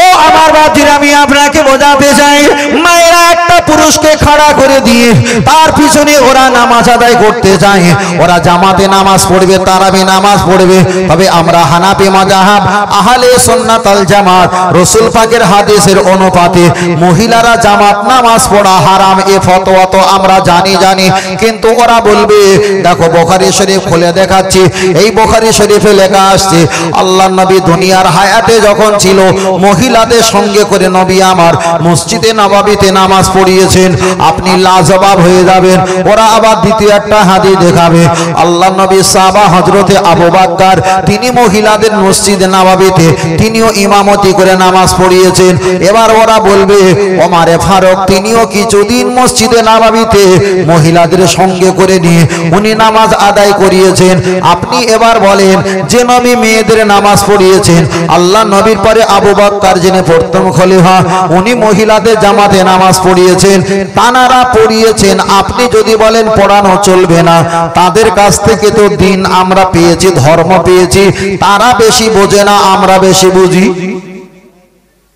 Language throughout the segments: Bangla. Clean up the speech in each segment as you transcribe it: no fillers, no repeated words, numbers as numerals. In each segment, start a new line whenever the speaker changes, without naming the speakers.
ও আমার বাপজিরা, আমি আপনাকে বোঝাতে চাই, মায়েরা একটা পুরুষকে খাড়া করে দিয়ে তার পিছনে ওরা নামাজ আদায় করতে যায়, ওরা জামাতে নামাজ পড়বে, তারাবি নামাজ পড়বে। তবে আমরা হানাফি মাযহাব আহলে সুন্নাত ওয়াল জামাত রাসূল পাকের হাদিসের অনুপাতে মহিলারা জামাত নামাজ পড়া হারাম, এ ফতোয়া তো আমরা জানি, কিন্তু ওরা বলবে দেখো বুখারী শরীফ খুলে দেখাচ্ছি, এই বুখারী শরীফে লেখা আসছে আল্লাহর নবী দুনিয়ার হায়াতে যখন ছিল মহিলাদের সঙ্গে করে নবী আমার মসজিদে নববীতে নামাজ পড়িয়েছেন। আপনি লাজবাব হয়ে যাবেন। ওরা আবার দ্বিতীয় একটা হাদিস দেখাবে, আল্লাহর নবী সাহাবা হযরতে আবু বকর তিনি মহিলাদের মসজিদে নববীতে তিনিও ইমামতি করে নামাজ পড়িয়েছেন। এবার ওরা বলবে ওমরে ফারুক তিনিও কিছুদিন মসজিদে নববীতে মহিলাদের সঙ্গে করে নিয়ে উনি নামাজ আদায় করিয়েছেন। আপনি এবার বলেন যে নবী মেয়েদের নামাজ পড়িয়েছেন, আল্লাহ নবীর পরে আবু বকর যিনি প্রথম খলিফা উনি মহিলাদের জামাতে নামাজ পড়িয়েছেন, তানারা পড়িয়েছেন। আপনি যদি বলেন পড়ানো চলবে না, তাদের কাছ থেকে তো দিন আমরা পেয়েছি, ধর্ম পেয়েছি, তারা বেশি বোঝে না, আমরা বেশি বুঝি,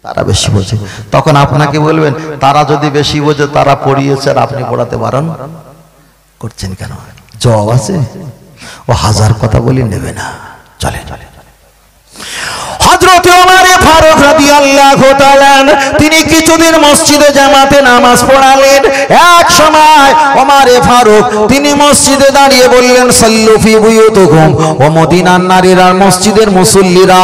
তারা বেশি বোঝে। তখন আপনাকে বলবেন তারা যদি বেশি বোঝে তারা পড়িয়েছে আর আপনি পড়াতে বারণ করছেন কেন? জবাব আছে, ও হাজার কথা বলি নেবে না। চলে হযরত ওমর ফারুক রাদিয়াল্লাহু তাআলা তিনি কিছুদিন মসজিদে জামাতে নামাজ পড়ালেন। এক সময় ওমর ফারুক তিনি মসজিদে দাঁড়িয়ে বললেন সাল্লু ফি বুয়ুতুকুম, ও মদিনার নারীরা, মসজিদের মুসল্লিরা,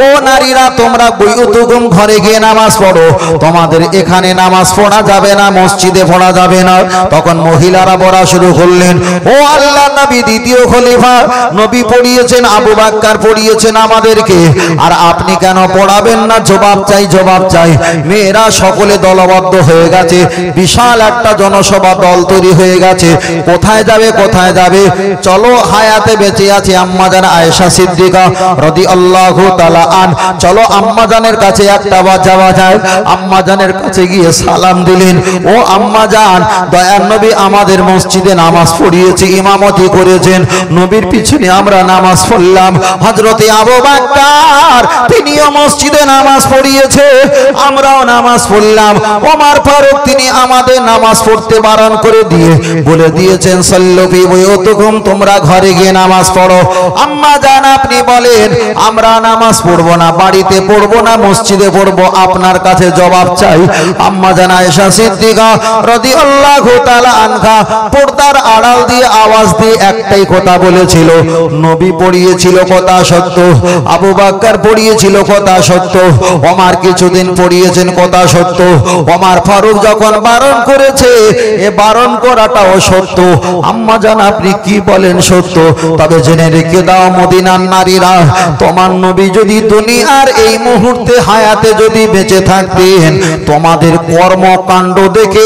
ও নারীরা তোমরা বুয়ুতুকুম ঘরে গিয়ে নামাজ পড়ো, তোমাদের এখানে নামাজ পড়া যাবে না, মসজিদে পড়া যাবে না। তখন মহিলারা বলা শুরু করলেন, ও আল্লাহর নবী দ্বিতীয় খলিফা নবী পড়িয়েছেন, আবু বকর পড়িয়েছেন আমাদেরকে, আর আপনি কেন পড়াবেন না? জবাব চাই। মেয়েরা সকলে দলবদ্ধ হয়ে গেছে, বিশাল একটা জনসভা দল তৈরি হয়ে গেছে। কোথায় যাবে? চলো, হায়াতে বেঁচে আছে আম্মাজান আয়েশা সিদ্দিকা রাদিয়াল্লাহু তাআলা আন, চলো আম্মাজানের কাছে একটা যাওয়া যায়। আম্মাজানের কাছে গিয়ে সালাম দিলেন, ও আম্মাজান দয়ার নবী আমাদের মসজিদে নামাজ পড়িয়েছে, ইমামতি করেছেন, নবীর পিছনে আমরা নামাজ পড়লাম। হযরতে আবু বকর তিনিও মসজিদে নামাজ পড়িয়েছে, আমরাও নামাজ পড়লাম। ওমর ফারুক তিনি আমাদের নামাজ পড়তে বারণ করে দিয়ে বলে দিয়েছেন সাল্লু ফি বুয়ুতুকুম, তোমরা ঘরে গিয়ে নামাজ পড়ো। আম্মা জান আপনি বলেন আমরা নামাজ পড়বো না, বাড়িতে পড়বো না, মসজিদে পড়বো, আপনার কাছে জবাব চাই। আম্মা জান আয়েশা সিদ্দিকা রাদিয়াল্লাহু তাআলা আনহা পর্দার আড়াল দিয়ে আওয়াজ দিয়ে একটাই কথা বলেছিল, নবী পড়িয়েছিল কথা সত্য, আবু বকর পড়িয়েছিল কথা সত্য, ওমর কিছুদিন পড়িয়েছেন কথা সত্য, ওমর ফারুক যখন বারণ করেছে এ বারণ করাটাও সত্য। আম্মা জান আপনি কি বলেন সত্য? তবে জেনে রেখে দাও মদিনার নারীরা, তোমার নবী যদি দুনিয়ার এই মুহূর্তে হায়াতে যদি বেঁচে থাকতেন, তোমাদের কর্মকাণ্ড দেখে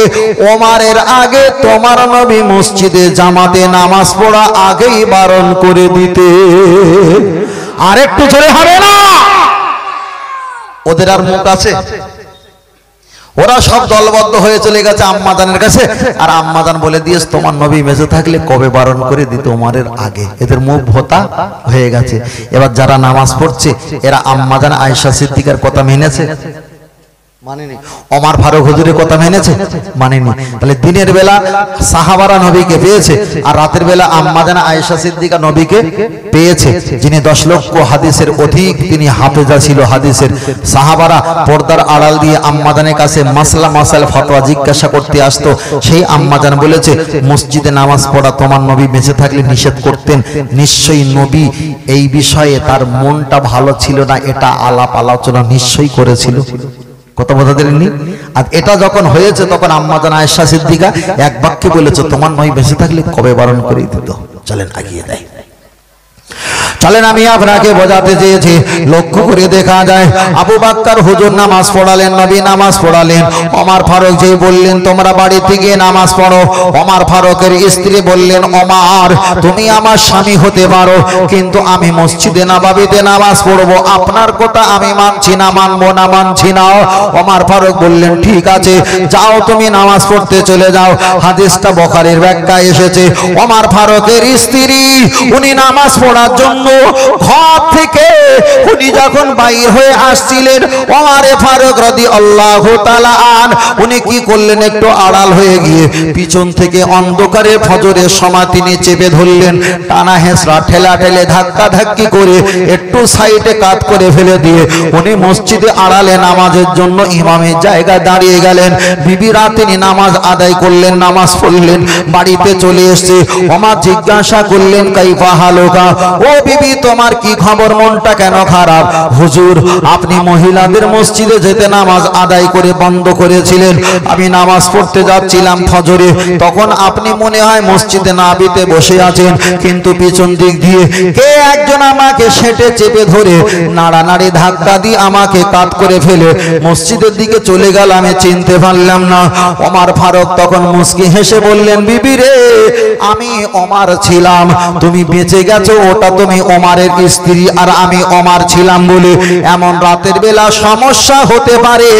ওমরের আগে তোমার নবী মসজিদে জামাতে নামাজ পড়া আগেই বারণ করে দিতে। আর একটু জোরে হবে না? ওদের আর মুখ আছে? ওরা সব দলবদ্ধ হয়ে চলে গেছে আম্মাজানের কাছে, আর আম্মাজান বলে দিয়েছে তোমার নবী বেঁচে থাকলে কবে বারণ করে দিত, ওমরের আগে। এদের মুখ ভোতা হয়ে গেছে। এবার যারা নামাজ পড়ছে এরা আম্মাজান আয়েশা সিদ্দিকার কথা মেনেছে? মানেনি। ওমর ফারুক হুজুরের কথা মেনেছে? মানেনি। তাহলে দিনের বেলা সাহাবারা নবীকে পেয়েছে, আর রাতের বেলা আম্মা জান আয়েশা সিদ্দিকা নবীকে পেয়েছে। যিনি 10 লক্ষ হাদিসের অধিক তিনি হাফেজা ছিল হাদিসের। সাহাবারা পর্দার আড়াল দিয়ে আম্মা জানের কাছে মাসাইল ফতোয়া জিজ্ঞাসা করতে আসতো। সেই আম্মা জান বলেছে মসজিদে নামাজ পড়া তোমার নবী বেঁচে থাকলে নিষেধ করতেন। নিশ্চয়ই নবী এই বিষয়ে তার মনটা ভালো ছিল না, এটা আলাপ আলোচনা নিশ্চয়ই করেছিল। কথা বোঝা দিলেননি? আর এটা যখন হয়েছে তখন আম্মা জান আয়েশা সিদ্দিকা এক বাক্যে বলেছে তোমার নবী বেঁচে থাকলে কবে বারণ করে দিত। চলেন আগিয়ে দেয়। চলেন আমি আপনাকে বোঝাতে চেয়েছি। লক্ষ্য করে দেখা যায় আবু বকর হুজুর নামাজ পড়ালেন, নবী নামাজ পড়ালেন। ওমর ফারুক যেই বললেন তোমরা বাড়িতে গিয়ে নামাজ পড়ো, ওমর ফারুকের স্ত্রী বললেন ওমর তুমি আমার স্বামী হতে পারো, কিন্তু আমি মসজিদে নববীতে নামাজ পড়বো, আপনার কথা আমি মানছি না, মানছি না। ওমর ফারুক বললেন ঠিক আছে যাও তুমি নামাজ পড়তে চলে যাও। হাদিসটা বুখারীর ব্যাখ্যায় এসেছে। ওমর ফারুকের স্ত্রী উনি নামাজ পড়ার জন্য ঘর থেকে উনি যখন বাইর হয়ে আসছিলেন, ওমর ফারুক রাদিয়াল্লাহু তাআলা আন উনি কি করলেন, একটু আড়াল হয়ে গিয়ে পিছন থেকে অন্ধকারে ফজরের সময় তিনি চেপে ধরলেন, টানা হেঁচড়া ঠেলা ঠেলে ধাক্কা ধাক্কি করে একটু সাইডে কাত করে ফেলে দিয়ে উনি মসজিদে আড়ালে নামাজের জন্য ইমামের জায়গায় দাঁড়িয়ে গেলেন। বিবিরা তিনি নামাজ আদায় করলেন, নামাজ পড়লেন, বাড়িতে চলে এসেছে। ওমর জিজ্ঞাসা করলেন, কাইফা হালুকা, ও বিবি তোমার কি খবর, মনটা কেন খারাপ? হুজুর, আপনি মহিলাদের মসজিদে যেতে নামাজ আদায় করে বন্ধ করেছিলেন। আমি নামাজ পড়তে যাচ্ছিলাম ফজরে, তখন আপনি মনে হয় মসজিদে নাবিতে বসে আছেন, কিন্তু পিছন দিক দিয়ে কে একজন আমাকে সেটে চেপে ধরে নাড়ানাড়ি ধাক্কা দিয়ে আমাকে কাত করে ফেলে মসজিদের দিকে চলে গেল, আমি চিনতে পারলাম না। ওমর ফারুক তখন মুস্কি হেসে বললেন, বিবি রে, আমি ওমর ছিলাম, তুমি বেঁচে গেছো, ওটা তুমি ওমরের স্ত্রী আর আমি ওমর ছিলাম বলে এমন রাতের বেলা সমস্যা হতে পারে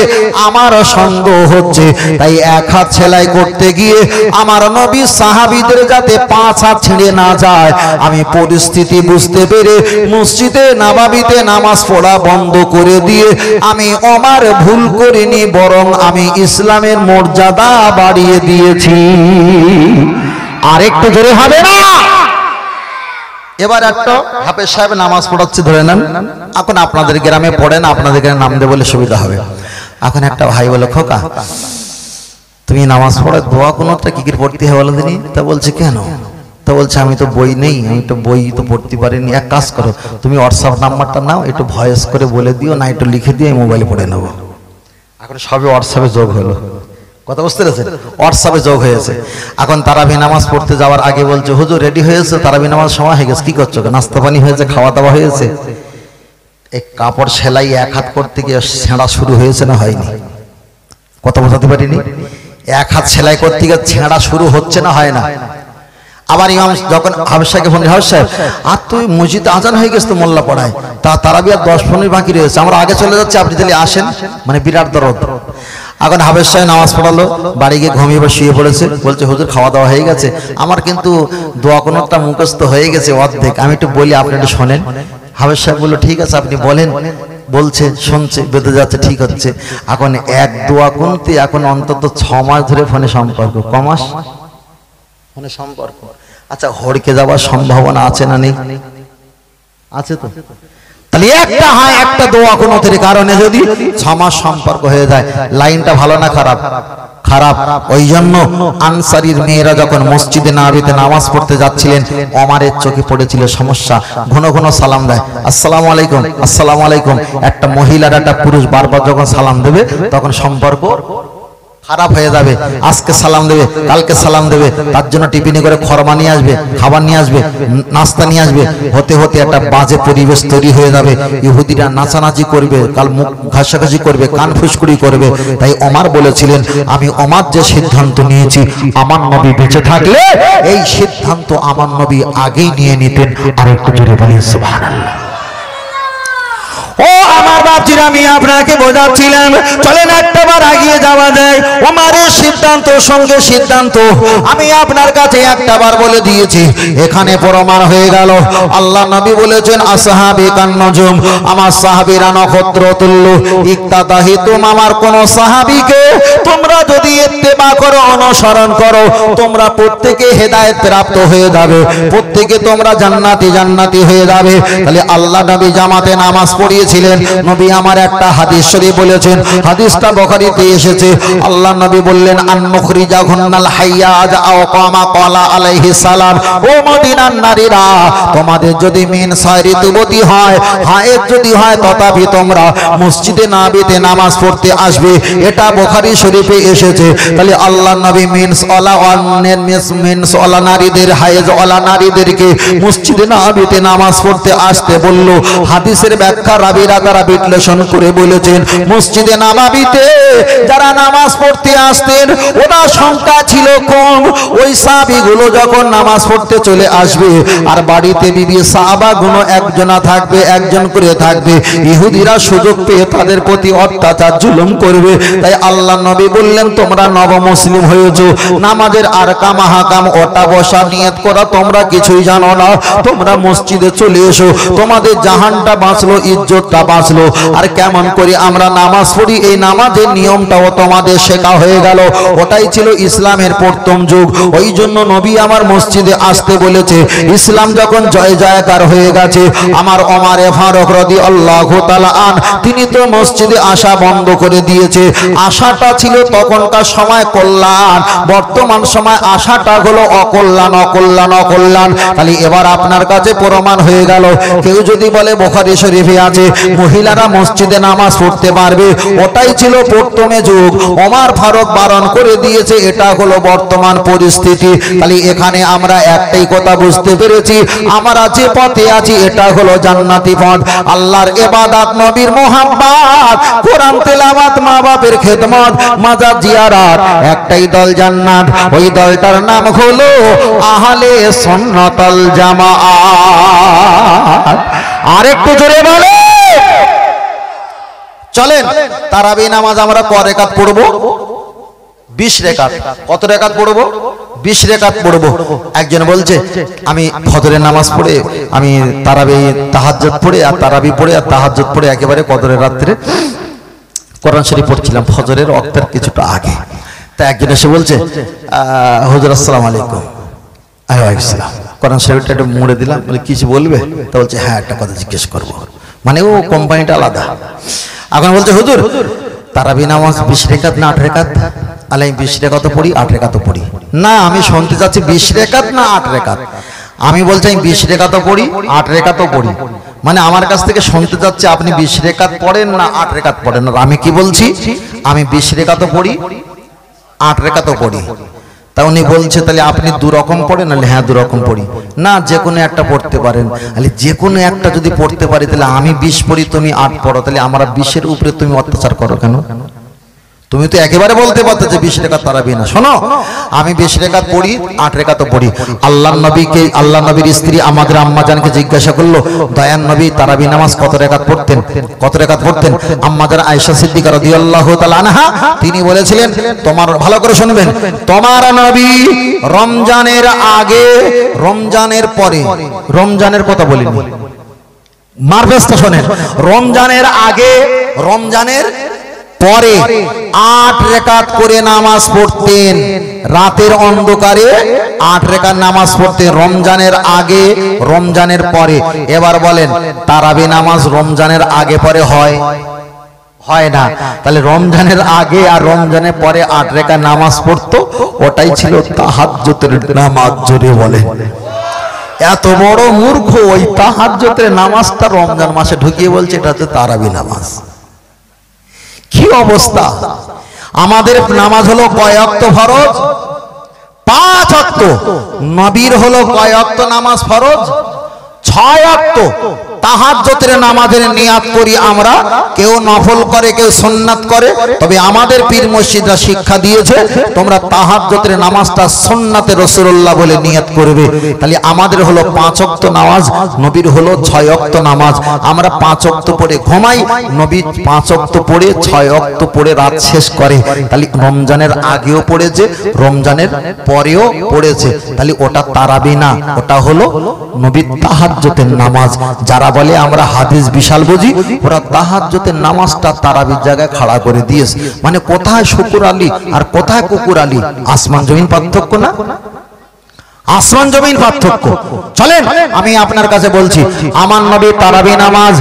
আমার সন্দেহ হচ্ছে। তাই এক হাত সেলাই করতে গিয়ে আমার নবী সাহাবীদের যাতে 5 হাত ছিঁড়ে না যায়, আমি পরিস্থিতি বুঝতে পেরে মসজিদে নববীতে নামাজ পড়া বন্ধ করে দিয়ে আমি ওমর ভুল করিনি, বরং আমি ইসলামের মর্যাদা বাড়িয়ে দিয়েছি। আরেকটু জোরে হবে না? এবার একটা হাফেজ সাহেব নামাজ পড়াচ্ছে, ধরে নেন। এখন আপনাদের গ্রামে পড়েন, আপনাদের গ্রামে নাম দেব বলে সুবিধা হবে। এখন একটা ভাই বলে, খোকা তুমি নামাজ পড়ে দোয়া কোনটা কি করে পড়তে হয় বলো দিনি? তা বলছে কেন? তা বলছে আমি তো বই নেই, আমি তো বই তো পড়তে পারিনি। এক কাজ করো, তুমি হোয়াটসঅ্যাপ নাম্বারটা নাও, একটু ভয়েস করে বলে দিও, না একটু লিখে দিয়ে মোবাইলে পড়ে নেবো। এখন সবে হোয়াটসঅ্যাপে যোগ হলো, কথা বুঝতে পেরেছেন? হোয়াটসঅ্যাপে যোগ হয়েছে। এখন তারাবি নামাজ পড়তে যাওয়ার আগে বলছে, হুজুর রেডি হয়েছে, তারাবি নামাজ সময় হয়ে গেছে, কি করছো? নাস্তা পানি হয়েছে, খাওয়া দাওয়া হয়েছে? এক কাপড় সেলাই এক হাত করতে গিয়ে ছেঁড়া শুরু হয়েছে না হয়নি? কথা বোঝাতে পারিনি? এক হাত সেলাই করতে গিয়ে ছেঁড়া শুরু হচ্ছে না হয় না? আবার ইমাম যখন হাফেজ সাহেবকে ফোন, হাফেজ সাহেব আর তুই মসজিদে আজান হয়ে গেছে তো মোল্লা পড়ায়, তারাবি আর 10-15 বাকি রয়েছে, আমরা আগে চলে যাচ্ছি, আপনি তাহলে আসেন। মানে বিরাট দরদ। এখন হাফেজ সাহেব নামাজ পড়ালো, বাড়ি গিয়ে ঘুমিয়ে বা শুয়ে পড়েছে। বলছে হুজুর খাওয়া দাওয়া হয়ে গেছে, আমার কিন্তু দোয়া কোনটা মুখস্থ হয়ে গেছে অর্ধেক, আমি একটু বলি, আপনি একটু শোনেন। হাফেজ সাহেব বললো ঠিক আছে আপনি বলেন। বলছে, শুনছে, বেঁধে যাচ্ছে, ঠিক হচ্ছে। এখন এক দোয়া কোনতে এখন অন্তত 6 মাস ধরে ফোনে সম্পর্ক, কমাস ফোনে সম্পর্ক। আচ্ছা, হড়কে যাওয়ার সম্ভাবনা আছে না নেই? আছে তো। তাহলে একটা হয় একটা দোয়া কোনতের কারণে যদি 6 মাস সম্পর্ক হয়ে যায়, লাইনটা ভালো না খারাপ? খারাপ। ওই জন্য আনসারীর মেয়েরা যখন মসজিদে নববীতে নামাজ পড়তে যাচ্ছিলেন, ওমরের চোখে পড়েছিল সমস্যা। ঘন ঘন সালাম দেয়, আসসালামু আলাইকুম, আসসালামু আলাইকুম। একটা মহিলার একটা পুরুষ বারবার যখন সালাম দেবে তখন সম্পর্ক খারাপ হয়ে যাবে। আজকে সালাম দেবে, কালকে সালাম দেবে, তার জন্য টিফিনে করে খরমা নিয়ে আসবে, খাবার নিয়ে আসবে, নাস্তা নিয়ে আসবে। হতে হতে একটা বাজে পরিবেশ তৈরি হয়ে যাবে। ইহুদিরা নাচানাচি করবে, কাল মুখ ঘাসাঘাসি করবে, কান ফুসকুড়ি করবে। তাই ওমর বলেছিলেন, আমি ওমর যে সিদ্ধান্ত নিয়েছি, আমার নবী বেঁচে থাকলে এই সিদ্ধান্ত আমার নবী আগেই নিয়ে নিতেন। আর একটু জোরে বলেন সুবহানাল্লাহ। ও আমার বাপজিরা, আমি আপনাকে বোঝাচ্ছিলাম, চলেন একটাবার আগিয়ে যাওয়া যায়। ওমরের সিদ্ধান্ত সঙ্গে সিদ্ধান্ত আমি আপনার কাছে একটাবার বলে দিয়েছি, এখানে প্রমাণ হয়ে গেল। আল্লাহ নবী বলেছেন, আসহাবি কান্নজুম, আমার সাহাবীরা নক্ষত্র তুল্য। ইক্তাদাহিতুম, আমার কোন সাহাবীকে তোমরা যদি ইত্তেবা করো, অনুসরণ করো, তোমরা প্রত্যেকে হেদায়েত প্রাপ্ত হয়ে যাবে, প্রত্যেকে তোমরা জান্নাতি জান্নাতি হয়ে যাবে। তাহলে আল্লাহ নবী জামাতে নামাজ পড়িয়ে ছিলেন। নবী আমার একটা হাদিস শরীফ বলেছেন, হাদিসটা বুখারীতে এসেছে। আল্লাহ নবী বললেন, আন-নুখরিজাহুন্নাল হাইয়াজ আও কামা ক্বালা আলাইহিস সালাম, ও মদিনার নারীরা, তোমাদের যদি মিন 6 ঋতুবতী হয়, হায়েজ যদি হয়, তথাপি তোমরা মসজিদে নববীতে নামাজ পড়তে আসবে। এটা বুখারী শরীফে এসেছে। তাহলে আল্লাহ নবী মিনস ওয়ালা নারীদের, হায়েজ ওয়ালা নারীদেরকে মসজিদে নববীতে নামাজ পড়তে আসতে বলল। হাদিসের ব্যাখ্যা রাবিরা তারা বিশ্লেষণ করে বলেছেন, মসজিদে নববীতে যারা নামাজ পড়তে আসতেন ওনার সংখ্যা ছিল কম। ওই সাহাবীগুলো যখন নামাজ পড়তে চলে আসবে আর বাড়িতে বিবি সাহাবাগুলো একজনা থাকবে, একজন করে থাকবে, ইহুদিরা সুযোগ পেয়ে তাদের প্রতি অত্যাচার জুলুম করবে। তাই আল্লাহ নবী বললেন, তোমরা নব মুসলিম হয়েছো, নামাজের আরকাম হাকাম ওটা বসা নিয়ত করা তোমরা কিছুই জানো না, তোমরা মসজিদে চলে এসো, তোমাদের জাহানটা বাঁচলো, ইজ্জতটা বাঁচলো। আর কেমন করে আমরা নামাজ পড়ি এই নামাজের নিয়মটাও তোমাদের শেখা হয়ে গেল। ওটাই ছিল ইসলামের প্রথম যুগ। ওই জন্য নবী আমার মসজিদে আসতে বলেছে। ইসলাম যখন জয় জয়কার হয়ে গেছে, আমার ওমরে ফারুক রাদিয়াল্লাহু তাআলা আন তিনি তো মসজিদে আসা বন্ধ করে দিয়েছে। আশাটা ছিল তখনকার সময় কল্যাণ, বর্তমান সময় আশাটা হলো অকল্যাণ, অকল্যাণ, অকল্যাণ। তাহলে এবার আপনার কাছে প্রমাণ হয়ে গেল। কেউ যদি বলে বুখারী শরীফে আছে মহিলারা মসজিদে নামাজ পড়তে পারবে, ওটাই ছিল প্রথমে যুগ, ওমর ফারুক বারণ করে দিয়েছে, এটা হলো বর্তমান পরিস্থিতি। তাহলে এখানে আমরা একটাই কথা বুঝতে পেরেছি, আমরা যে পথে আছি এটা হলো জান্নাতি পথ। আল্লাহর ইবাদত, নবীর মুহাব্বত, কোরআন তেলাওয়াত, মা বাপের খেদমত, মাজার জিয়ারত, একটাই দল জান্নাত। ওই দলটার নাম হলো আহলে সুন্নাতুল জামাআত। আরেকটু জোরে বলে চলেন। তারাবি নামাজ আমরা ক রাকাত পড়বো? 20 রাকাত। কত রাকাত পড়বো? 20 রাকাত পড়বো। একজন বলছে আমি ফজরের নামাজ পড়ে, আমি তারাবি তাহাজ্জুদ পড়ে আর তারাবি পড়ে আর তাহাজ্জুদ পড়ে একেবারে কদরের রাত্রে কোরআন শরীফ পড়ছিলাম ফজরের ওয়াক্তের কিছুটা আগে। তা একজন এসে বলছে হুজুর আসসালামু আলাইকুম। ওয়ালাইকুম আসসালাম। কোরআন শরীফটা একটু মুড়ে দিলাম, বলে কিছু বলবে? তা বলছে হ্যাঁ একটা কথা জিজ্ঞেস করবো। মানে ও কোম্পানিটা আলাদা। এখন বলছে হুজুর তারাবি নামাজ 20 রাকাত না 8 রাকাত? আলাই 20 রাকাত পড়ি, 8 রাকাত পড়ি। না, আমি শুনতে চাচ্ছি 20 রাকাত না 8 রাকাত। আমি বলছি আমি 20 রাকাত পড়ি, 8 রাকাত পড়ি। মানে আমার কাছ থেকে শুনতে চাচ্ছে আপনি 20 রাকাত পড়েন না 8 রাকাত পড়েন। আর আমি কি বলছি, আমি 20 রাকাত পড়ি, 8 রাকাত পড়ি। তা উনি বলছে তাহলে আপনি দু রকম পড়েন? হ্যাঁ দু রকম পড়ি। না, যে কোনো একটা পড়তে পারেন। যে কোনো একটা যদি পড়তে পারি তাহলে আমি 20 পড়ি, তুমি 8 পড়ো, তাহলে আমরা 20-এর উপরে তুমি অত্যাচার করো কেন? তুমি তো একেবারে বলতে পারতে যে 20 রাকাত তারাবি না। শোনো, আমি 20 রাকাত পড়ি, 8 রাকাত পড়ি। আল্লাহর নবীকে, আল্লাহ নবীর স্ত্রী আমাদের আম্মা জানকে জিজ্ঞাসা করলো দয়ান নবী তারাবি নামাজ কত রাকাত পড়তেন? কত রাকাত পড়তেন? আম্মা জান আয়েশা সিদ্দিকা রাদিয়াল্লাহু তাআলা আনহা তিনি বলেছিলেন, তোমার ভালো করে শুনবেন, তোমার নবী রমজানের আগে, রমজানের পরে, রমজানের কথা বলিনি, মারফেস্তা শোনেন, রমজানের আগে, রমজানের পরে 8 রাকাত করে নামাজ পড়তেন। রাতের অন্ধকারে 8 রাকাত নামাজ পড়তেন, রমজানের আগে, রমজানের পরে। এবার বলেন তারাবি নামাজ রমজানের আগে পরে হয়? হয় না। তাহলে রমজানের আগে আর রমজানের পরে 8 রাকাত নামাজ পড়তো, ওটাই ছিল তাহাজ্জুদের নামাজ। জোরে বলেন। এত বড় মূর্খ, ওই তাহাজ্জুদের নামাজটা রমজান মাসে ঢুকিয়ে বলছে এটা হচ্ছে তারাবি নামাজ। কি অবস্থা! আমাদের নামাজ হলো কয় ওয়াক্ত ফরজ? 5 ওয়াক্ত। নবীর হলো কয় ওয়াক্ত নামাজ ফরজ? 6 ওয়াক্ত। তাহাজ্জুদের নামাজের নিয়াত করি আমরা, কেউ নফল করে, কেউ সুন্নাত করে। তবে আমাদের পীর মুর্শিদরা শিক্ষা দিয়েছে তোমরা তাহাজ্জুদের নামাজটা সুন্নাতে রাসূলুল্লাহ বলে নিয়াত করবে। তাহলে আমাদের হলো 5 ওয়াক্ত নামাজ, নবীর হলো 6 ওয়াক্ত নামাজ। আমরা 5 ওয়াক্ত পড়ে ঘুমাই, নবী 5 ওয়াক্ত পড়ে 6 ওয়াক্ত পড়ে রাত শেষ করে। তাহলে রমজানের আগেও পড়েছে, রমজানের পরেও পড়েছে। তাহলে ওটা তারাবি না, ওটা হলো নবীর তাহাজ্জুদের নামাজ। যারা বলে আমরা হাদিস বিশাল বুঝি, ওরা তাহাজ্জুদের নামাজটা তারাবির জায়গায় খাড়া করে দিয়েছে। মানে কোথায় শুকুর আলী আর কোথায় কুকুর আলী? আসমান জমিন পার্থক্য না? আসমান জমিন পার্থক্য। চলেন আমি আপনার কাছে বলছি, আমার নবী তারাবি নামাজ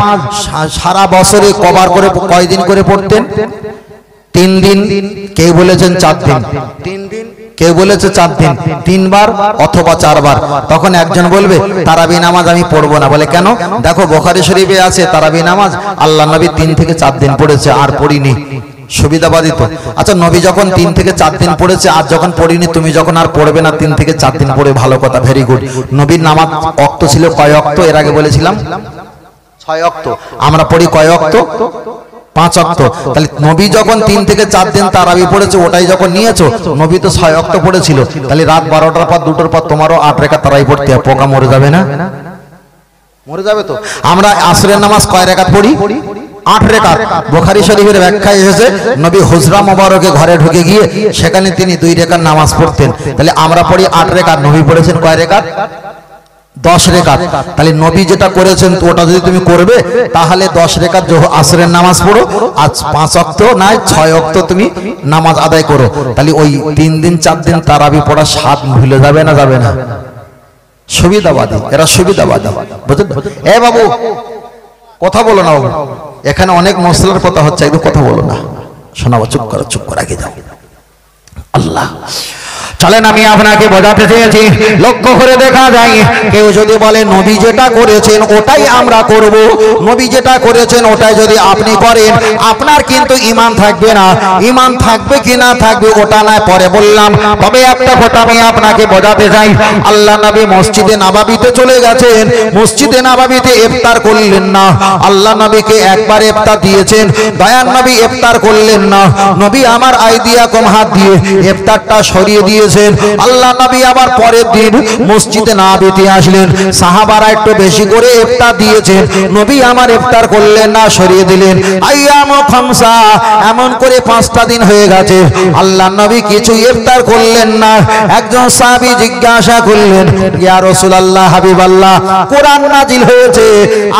সারা বছরে কবার করে, কয়দিন করে পড়তেন? 3 দিন, কেউ বলেছেন 4 দিন, 3 দিন, কেউ বলেছে 4 দিন, 3 বার অথবা 4 বার। তখন একজন বলবে তারাবি নামাজ আমি পড়বো না। বলে কেন? দেখো বুখারী শরীফে আছে তারাবি নামাজ আল্লাহ নবী 3 থেকে 4 দিন পড়েছে, আর পড়িনি। সুবিধাবাদী তো। আচ্ছা, নবী যখন 3 থেকে 4 দিন পড়েছে আর যখন পড়িনি, তুমি যখন আর পড়বে না 3 থেকে 4 দিন পড়ে, ভালো কথা, ভেরি গুড। নবীর নামাজ ওয়াক্ত ছিল কয় ওয়াক্ত? এর আগে বলেছিলাম 6 ওয়াক্ত। আমরা পড়ি কয় ওয়াক্ত? 5 ওয়াক্ত। তাহলে নবী যখন 3 থেকে 4 দিন তারাবি পড়েছে, ওটাই যখন নিয়েছো, নবী তো 6 ওয়াক্ত পড়েছিল, তাহলে রাত 12টার পর 2টোর পর তোমারও 8 রাকাত তারাবি পড়তে হবে। পোকা মরে যাবে না? মরে যাবে তো। আমরা আসরের নামাজ কয় রাকাত পড়ি? 8 রাকাত। বুখারী শরীফের ব্যাখ্যায় এসেছে নবী হুজরা মোবারকে ঘরে ঢুকে গিয়ে সেখানে তিনি 2 রাকাত নামাজ পড়তেন। তাহলে আমরা পড়ি 8 রাকাত, নবী পড়েছেন কয় রাকাত? 10 রাকাত। তাহলে নবী যেটা করেছেন ওটা যদি তুমি করবে তাহলে 10 রাকাত আসরের নামাজ পড়ো, আজ 5 ওয়াক্ত নয় 6 ওয়াক্ত তুমি নামাজ আদায় করো। তাহলে ওই 3 দিন 4 দিন তারাবি পড়া স্বাদ ভুলে যাবে না? যাবে না? সুবিধাবাদী, এরা সুবিধাবাদী, বুঝলেন? এ বাবু কথা বলো না বাবু, এখানে অনেক মশলার কথা হচ্ছে, একদম কথা বলো না, শোনাবো। চুপ করো, চুপ করে আগে যাও। আল্লাহ, চলেন আমি আপনাকে বোঝাতে চেয়েছি, লক্ষ্য করে দেখা যায় কেউ যদি বলে নবী যেটা করেছেন ওটাই আমরা করব, নবী যেটা করেছেন ওটাই যদি আপনি করেন, আপনার কিন্তু ঈমান থাকবে না। ঈমান থাকবে কি না থাকবে ওটা নয় পরে বললাম, তবে একটা কথা আমি আপনাকে বোঝাতে চাই। আল্লাহ নবী মসজিদে নববীতে চলে গেছেন, মসজিদে নববীতে ইফতার করলেন না। আল্লাহ নবীকে একবার ইফতার দিয়েছেন, দয়ার নবী ইফতার করলেন না। নবী আমার আইডিয়া কম হাত দিয়ে ইফতারটা সরিয়ে দিয়েছেন। আল্লাহ নবী আবার পরের দিন মসজিদে নববীতে আসলেন, সাহাবারা একটু বেশি করে ইফতার দিয়েছেন, নবী আমার ইফতার করলেন না, সরিয়ে দিলেন। আইয়াম খামসা, এমন করে 5টা দিন হয়ে গেছে, আল্লাহ নবী কিছু ইফতার করলেন না। একজন সাহাবী জিজ্ঞাসা করলেন, ইয়া রাসূলুল্লাহ, হাবিবাল্লাহ, কোরআন নাজিল হয়েছে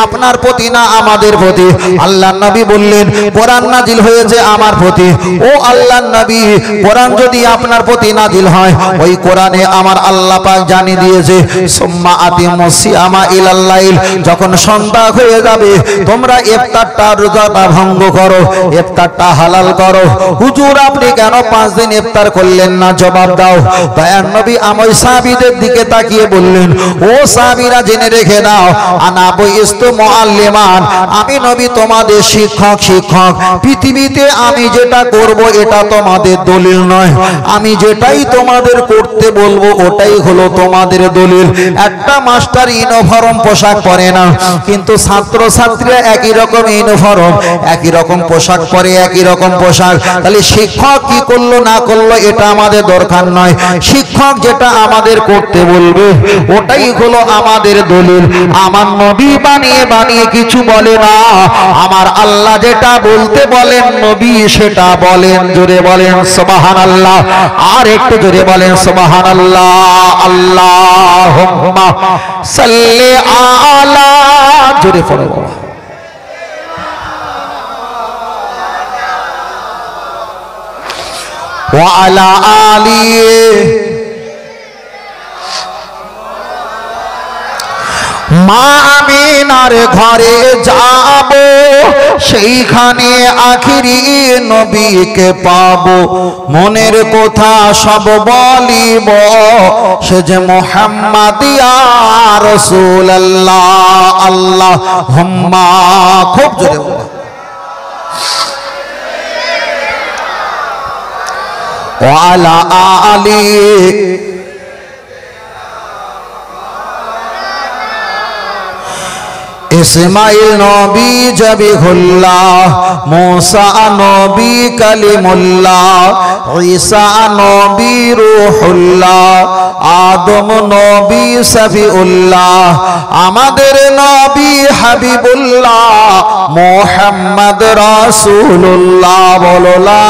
আপনার প্রতি না আমাদের প্রতি? আল্লাহ নবী বললেন, কোরআন নাজিল হয়েছে আমার প্রতি। ও আল্লাহ নবী, কোরআন যদি আপনার প্রতি নাজিল হয়, ওই কোরআনে আমার আল্লাহ পাক জানিয়ে দিয়েছে, সুম্মা আতিমুস সিয়ামা ইলাল লাইল, যখন সন্ধ্যা হয়ে যাবে তোমরা ইফতারটা রোজাটা ভঙ্গ করো, ইফতারটা হালাল করো। হুজুর আপনি কেন 5 দিন ইফতার করলেন না? জবাব দাও। দয়ার নবী আমার সাহাবীদের দিকে তাকিয়ে বললেন, ও সাহাবীরা জেনে রেখে দাও, আনা বুইস্তু মুআল্লিমান, আমি নবী তোমাদের শিক্ষক। পৃথিবীতে আমি যেটা করব এটা তোমাদের দলিল নয়, আমি যেটাই তোমাদের করতে বলবো ওটাই হলো তোমাদের দলিল। একটা মাস্টার ইউনিফর্ম পোশাক পরে না, কিন্তু ছাত্র ছাত্রীরা একই রকম ইউনিফর্ম, একই রকম পোশাক পরে, একই রকম পোশাক। তাহলে শিক্ষক কি করলো না করলো এটা আমাদের দরকার নয়, শিক্ষক যেটা আমাদের করতে বলবে ওটাই হলো আমাদের দলিল। আমার নবী বানিয়ে কিছু বলে না, আমার আল্লাহ যেটা বলতে বলেন নবী সেটা বলেন। জোরে বলেন সুবহানাল্লাহ, আর একটু জোরে বলেন সুবহানাল্লাহ। আল্লাহুম্মা সাল্লি আলা, জোরে পড়ো বাবা। ওয়া আলা আলি, মা আমিনার ঘরে যাব, সেইখানে আখিরি নবীকে পাবো। মনের কথা সব বলিব, সে যে মুহাম্মদ ইয়া রাসূলুল্লাহ। আল্লাহুম্মা, খুব জোরে বলো, ওয়া আলা আলি, ইসমাইল নবী জবিহুল্লাহ, মুসা নবী কালিমুল্লাহ, ঈসা নবী রূহুল্লাহ, আদম নবী সফিউল্লাহ, আমাদের নবী হাবিবুল্লাহ, মুহাম্মদ রাসূলুল্লাহ। বলো লা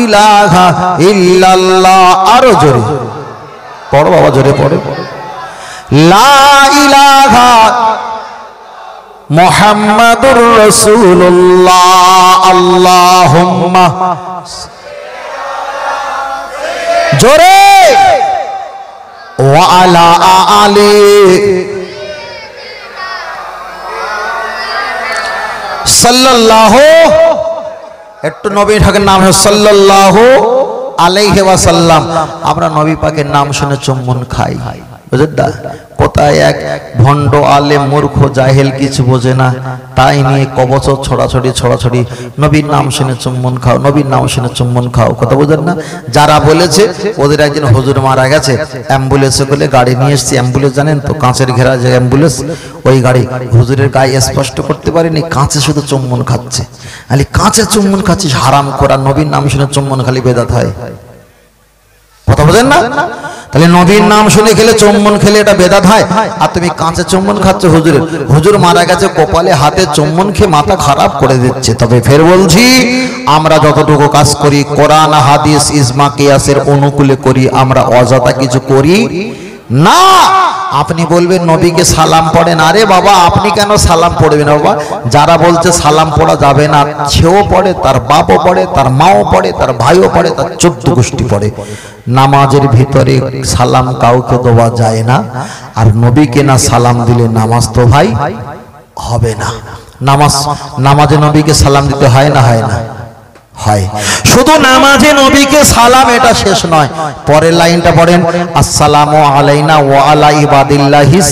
ইলাহা ইল্লাল্লাহ। আরো জোরে পড়ো বাবা, জোরে পড়ো। লা ইলাহা মুহাম্মাদুর রাসূলুল্লাহ। আল্লাহুম্মা, জোরে, ওয়া আলা আলি, সাল্লাল্লাহু, একটু নবী পাকের নাম হলো সাল্লাল্লাহু আলাইহি ওয়াসাল্লাম। আমরা নবী পাকের নাম শুনে চুম্বন খাই, বুঝলেন না? কোথায় এক ভণ্ড আলেম মূর্খ জাহেল কিছু বোঝে না, তাই নিয়ে কবছর ছড়াছড়ি নবীর নাম শুনে চুম্বন খাও, নবীর নাম শুনে চুম্বন খাও। কথা বোঝেন না? যারা বলেছে ওদের একজন হুজুর মারা গেছে, অ্যাম্বুলেন্সে করে গাড়ি নিয়ে এসছে। অ্যাম্বুলেন্স জানেন তো, কাঁচের ঘেরা যে অ্যাম্বুলেন্স, ওই গাড়ি হুজুরের গায়ে স্পষ্ট করতে পারেনি, কাঁচে শুধু চুম্বন খাচ্ছে। খালি কাঁচে চুম্বন খাচ্ছিস, হারাম করা। নবীর নাম শুনে চুম্বন খালি বেদাত হয়। কথা বোঝেন না? তাহলে নবীর নাম শুনে খেলে চুম্বন খেলে এটা বেদাত হয়, আর তুমি কাঁচে চুম্বন খাচ্ছ হুজুরের। হুজুর মারা গেছে, কপালে হাতে চুম্বন খেয়ে মাথা খারাপ করে দিচ্ছে। তবে ফের বলছি, আমরা যতটুকু কাজ করি কোরআন হাদিস ইজমা কিয়াসের অনুকূলে করি, আমরা অযথা কিছু করি না। আপনি বলবেন নবীকে সালাম পড়েন, আরে বাবা আপনি কেন সালাম পড়বেন বাবা? যারা বলছে সালাম পড়া যাবে না, সেও পড়ে, তার বাপও পড়ে, তার মাও পড়ে, তার ভাইও পড়ে, তার 14 গোষ্ঠী পড়ে। নামাজের ভিতরে সালাম কাউকে দেওয়া যায় না, আর নবীকে না সালাম দিলে নামাজ তো ভাই হবে না। নামাজে নবীকে সালাম দিতে হয় না? হয় না? হয়। শুধু নামাজে নবীকে সালাম এটা শেষ নয়, পরের লাইনটা পড়েন, আসসালামু আলাইনা ওয়া আলা ইবাদিল্লাহিস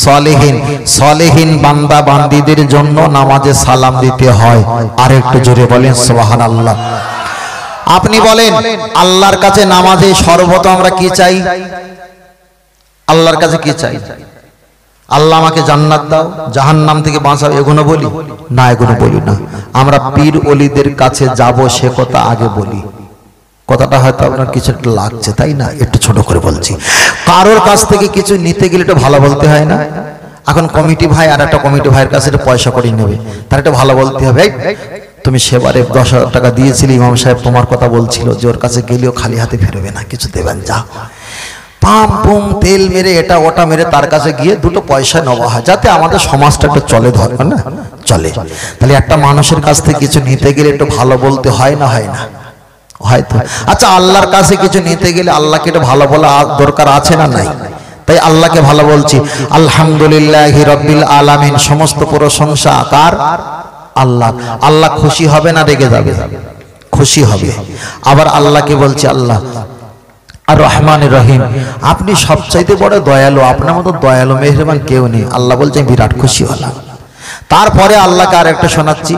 সলিহিন। সলিহিন বান্দা বান্দীদের জন্য নামাজে সালাম দিতে হয়। আর একটু জোরে বলেন সুবহানাল্লাহ। আপনি বলেন আল্লাহর কাছে নামাজে সর্বপ্রথম আমরা কি চাই? আল্লাহর কাছে কি চাই? আল্লাহ আমাকে জান্নাত দাও, জাহান্নাম থেকে বাঁচাও, এগুলো বলি না? এগুলো বলি না। আমরা পীর ওলিদের কাছে যাব সে কথা আগে বলি। কথাটা হয়তো আপনার কিছু একটা লাগছে, তাই না? একটু ছোট করে বলছি। কারোর কাছ থেকে কিছু নিতে গেলে একটু ভালো বলতে হয় না? এখন কমিটি ভাই আর একটা কমিটি ভাইয়ের কাছে একটু পয়সা করে নেবে, তার একটু ভালো বলতে হবে, তুমি সেবারে 10,000 টাকা দিয়েছিলে, ইমাম সাহেব তোমার কথা বলছিল যে ওর কাছে গেলেও খালি হাতে ফিরবে না, কিছু দেবেন, যা পাম পুম তেল মেরে এটা ওটা মেরে তার কাছে গিয়ে দুটো পয়সা নেওয়া হয়, যাতে আমাদের সমাজটা একটু চলে, ধরবে না চলে। তাহলে একটা মানুষের কাছ থেকে কিছু নিতে গেলে একটু ভালো বলতে হয় না? হয় না? হয়তো। আচ্ছা, আল্লাহর কাছে কিছু নিতে গেলে আল্লাহকে একটু ভালো বলা দরকার আছে না নাই? তাই আল্লাহকে ভালো বলছি, আলহামদুলিল্লাহি রাব্বিল আলামিন। সমস্ত প্রশংসা কার? আল্লাহ। আল্লাহ খুশি হবে না রেগে যাবে? খুশি হবে। আবার আল্লাহকে বলছি আল্লাহ আর রহমানির রহিম, আপনি সবচাইতে বড় দয়ালু, আপনার মতো দয়ালু মেহেরবান কেউ নেই। আল্লাহ বলছে বিরাট খুশি হলাম। তারপরে আল্লাহকে আর একটা শোনাচ্ছি,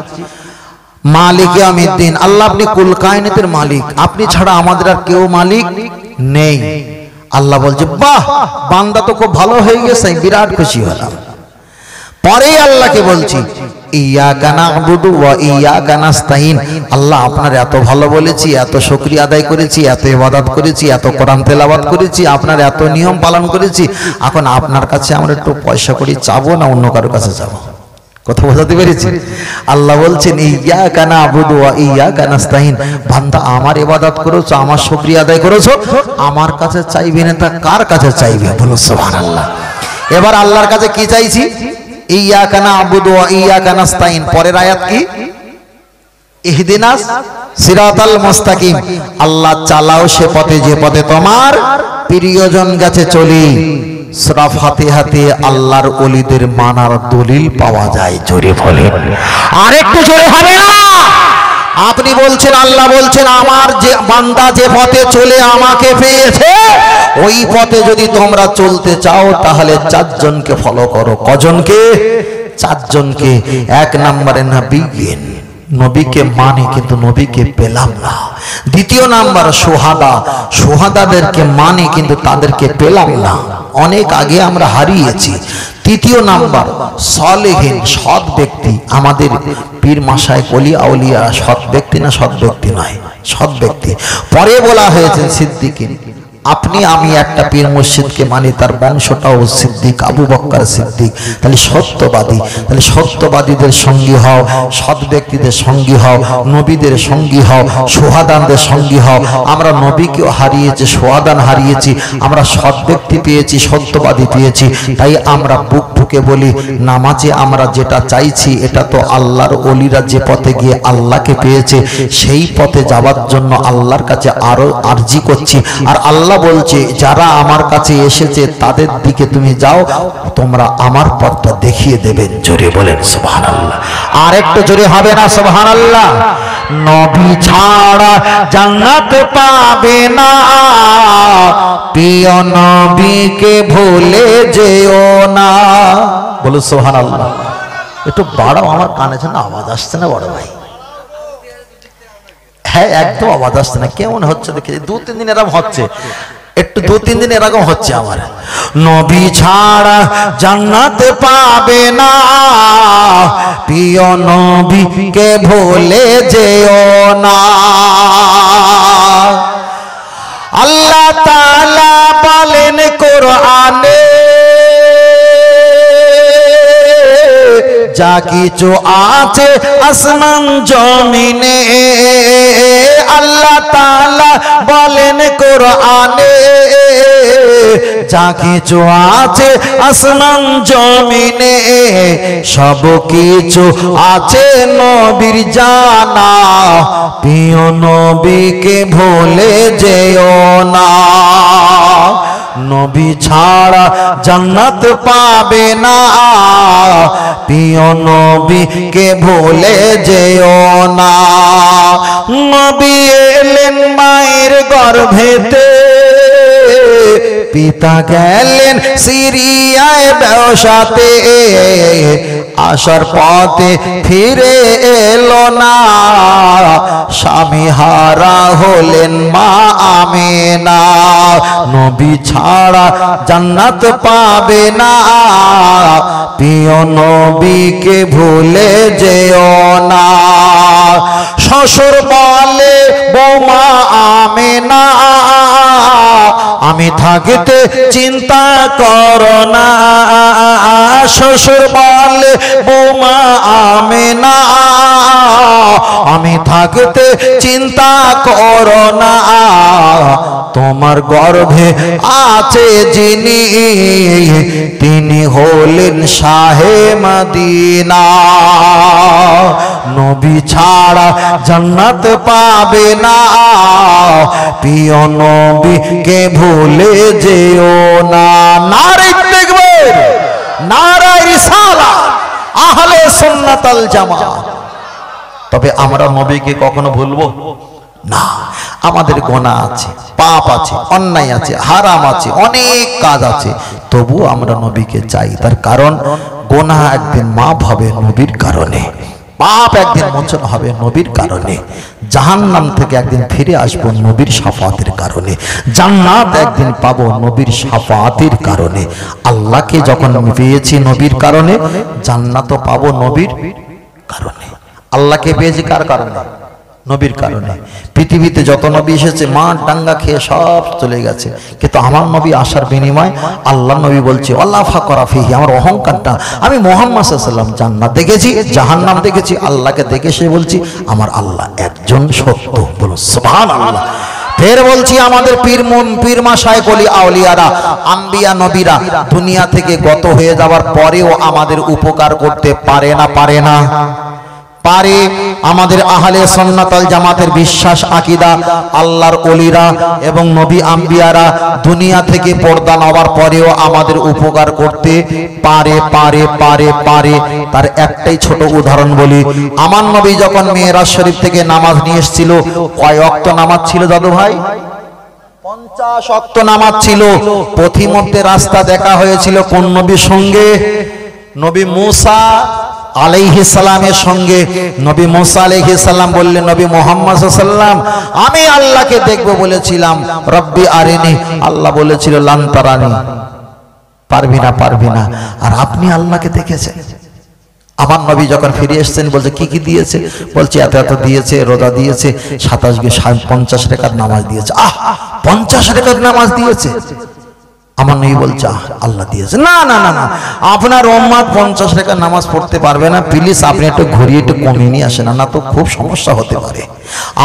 মালিক ইয়াউমিদ্দিন। আল্লাহ আপনি কুল কায়নাতের মালিক, আপনি ছাড়া আমাদের আর কেউ মালিক নেই। আল্লাহ বলছে বাহ, বান্দা তো খুব ভালো হয়ে গেছে, বিরাট খুশি হলাম। পরে আল্লাহকে বলছি ইয়াকা না'বুদু ওয়া ইয়াকা নাস্তাইন। আল্লাহ আপনার এত ভালো বলেছি, এত শুকরিয়া আদায় করেছি, এত ইবাদত করেছি, এত কোরআন তেলাওয়াত করেছি, আপনার এত নিয়ম পালন করেছি, এখন আপনার কাছে আমরা একটু পয়সা করি চাবো না অন্য কারোর কাছে যাবো? কথা বোঝাতে পেরেছি? আল্লাহ বলছেন ইয়াকা না'বুদু ওয়া ইয়াকা নাস্তাইন। বান্দা আমার ইবাদত করেছো, আমার শুকরিয়া আদায় করেছো, আমার কাছে চাইবে না তা কার কাছে চাইবে? বলো সুবহানাল্লাহ। এবার আল্লাহর কাছে কি চাইছি? ইয়াকা না'বুদু ওয়া ইয়াকা নাস্তাইন। পরের আয়াত কি? ইহদিনাস সিরাতাল মুস্তাকিম। আল্লাহ চালাও সে পথে যে পথে তোমার প্রিয়জন গেছে চলি। সূরা ফাতিহাতে আল্লাহর ওলিদের মানার দলিল পাওয়া যায়। জোরে বলে, আরেকটু জোরে হবে না? আপনি বলছেন, আল্লাহ বলছেন আমার যে বান্দা যে পথে চলে আমাকে পেয়েছে, ওই পথে যদি তোমরা চলতে চাও তাহলে 4 জনকে ফলো করো। কজনকে? 4 জনকে। 1 নম্বরে নবীন, নবীকে মানে কিন্তু নবীকে পেলাম না। 2 নাম্বার সোহাদা, সোহাদাদেরকে মানে কিন্তু তাদেরকে পেলাম না, অনেক আগে আমরা হারিয়েছি। 3 নাম্বার সলেহিন, সৎ ব্যক্তি। আমাদের পীর মাশায়েখ ওলি আউলিয়া সৎ ব্যক্তি না? সৎ ব্যক্তি নয়, সৎ ব্যক্তি। পরে বলা হয়েছে সিদ্দিকিন। আপনি আমি একটা পীর মুর্শিদকে মানি, তার বংশটাও সিদ্দিক, আবু বকর সিদ্দিক। তাহলে সত্যবাদী, তাহলে সত্যবাদীদের সঙ্গী হও, সৎ ব্যক্তিদের সঙ্গী হও, নবীদের সঙ্গী হও, সোহাদানদের সঙ্গী হও। আমরা নবীকেও হারিয়েছি, সোহাদান হারিয়েছি, আমরা সৎ ব্যক্তি পেয়েছি, সত্যবাদী পেয়েছি, তাই আমরা বুক তোকে বলি, নামাজে আমরা যেটা চাইছি এটা তো আল্লাহর ওলিরা যে পথে গিয়ে আল্লাহকে পেয়েছে সেই পথে যাওয়ার জন্য আল্লাহর কাছে আরো আরজি করছি। আর আল্লাহ বলছে যারা আমার কাছে এসেছে তাদের দিকে তুমি যাও, তোমরা আমার পথটা দেখিয়ে দেবেন। জোরে বলেন সুবহানাল্লাহ। আর একটু জোরে হবে না সুবহানাল্লাহ? নবী ছাড়া জান্নাত পাবে না, প্রিয় নবীকে ভুলে যেও না। বলো সুবহানাল্লাহ। একটু বাড়াও, আমার কানে যেন আওয়াজ আসছে না বড় ভাই। হ্যাঁ একদম আওয়াজ আসছে না, কেমন হচ্ছে দেখে 2-3 দিন এরকম হচ্ছে, একটু 2-3 দিন এরকম হচ্ছে আমার। নবী ছাড়া জান্নাত পাবে না, প্রিয় নবীকে ভুলে যেও না। আল্লাহ তাআলা বলেন কোরআনে, যা কিছু আছে আসমান জমিনে, আল্লাহ তাআলা বলেন কোরআনে, যা কিছু আছে আসমান জমিনে সব কিছু আছে নবীর জানা, প্রিয় নবীকে ভুলে যেও না। নবী ছাড়া জান্নাত পাবে না, প্রিয় নবীকে ভুলে যেও না। নবী এলেন মায়ের গর্ভেতে, পিতা গেলেন সিরিয়ায় ব্যবসাতে, আসার পথে ফিরে এলো না, স্বামী হারা হলেন মা আমেনা। নবী ছাড়া জান্নাত পাবে না, প্রিয় নবীকে ভুলে যেও না। শ্বশুর বলে বৌমা আমেনা, আমি থাকতে চিন্তা করো না। শ্বশুর বলে বৌমা আমেনা, আমি থাকতে চিন্তা করো না। তোমার গর্ভে আছে যিনি, তিনি হলেন শাহে মদিনা। নবী ছাড়া জান্নাত পাবে না, প্রিয় নবীকে ভুলে যেও না। নারে তাকবীর, নারে রিসালাত, আহলে সুন্নাত ওয়াল জামাত। তবে আমরা নবীকে কখনো ভুলবো না। আমাদের গুনাহ আছে, পাপ আছে, অন্যায় আছে, হারাম আছে, অনেক কাজ আছে, তবু আমরা নবীকে চাই। তার কারণ গুনাহ একদিন মাফ হবে নবীর কারণে, পাপ একদিন মোচন হবে নবীর কারণে, জাহান্নাম থেকে একদিন ফিরে আসবো নবীর শাফাতের কারণে, জান্নাত একদিন পাবো নবীর শাফাতের কারণে। আল্লাহকে যখন পেয়েছি নবীর কারণে, জান্নাতও পাবো নবীর কারণে। আল্লাহকে পেয়েছি কার কারণে? নবীর কারণে। পৃথিবীতে যত নবী এসেছে মাঠ ডাঙ্গা খেয়ে সব চলে গেছে, কিন্তু আমার নবী আসার বিনিময় আল্লাহ নবী বলছে আল্লাহ ফাকরা ফিহি, আমার অহংকারটা, আমি মুহাম্মদ সাল্লাল্লাহু আলাইহি ওয়াসাল্লাম জান্নাত দেখেছি, জাহান্নাম দেখেছি, আল্লাহকে দেখে সে বলছি আমার আল্লাহ একজন সত্য। বলো সুবহানাল্লাহ। ফের বলছি আমাদের পীর মাশায়েখ ওলি আউলিয়ারা, আম্বিয়া নবীরা দুনিয়া থেকে গত হয়ে যাওয়ার পরেও আমাদের উপকার করতে পারে না? পারে না? পারে। আমাদের আহলে সুন্নাত ওয়াল জামাতের বিশ্বাস আকীদা, আল্লাহর ওলিরা এবং নবী আম্বিয়ারা দুনিয়া থেকে পর্দা নেওয়ার পরেও আমাদের উপকার করতে পারে পারে পারে পারে। তার একটাই ছোট উদাহরণ বলি। আমার নবী যখন মেরাজ শরীফ থেকে নামাজ নিয়ে এসেছিল, কয় ওয়াক্ত নামাজ ছিল দাদু ভাই? 50 ওয়াক্ত নামাজ ছিল। পথিমধ্যে রাস্তা দেখা হয়েছিল কোন নবীর সঙ্গে? নবী মুসা আলাইহিস সালামের সঙ্গে। নবী মুসা আলাইহিস সালাম বললেন নবী মুহাম্মদ সাল্লাল্লাহু আলাইহি ওয়াসাল্লাম, আমি আল্লাহকে দেখব বলেছিলাম, রব্বি আরিনি, আল্লাহ বলেছিল লান তারানি, পারবি না পারবি না। আর আপনি আল্লাহকে দেখেছেন। আমার নবী যখন ফিরে এসেছেন বলছে কি কি দিয়েছে? বলছে এত এত দিয়েছে, রোজা দিয়েছে, 27 50 রাকাত নামাজ দিয়েছে। 50 রাকাত নামাজ দিয়েছে। আমার নবী বলছে আল্লাহ দিয়েছে। না না না না, আপনার উম্মত 50 টাকা নামাজ পড়তে পারবে না, প্লিজ আপনি একটু ঘুরিয়ে একটু কমিয়ে নিয়ে আসেন, না তো খুব সমস্যা হতে পারে।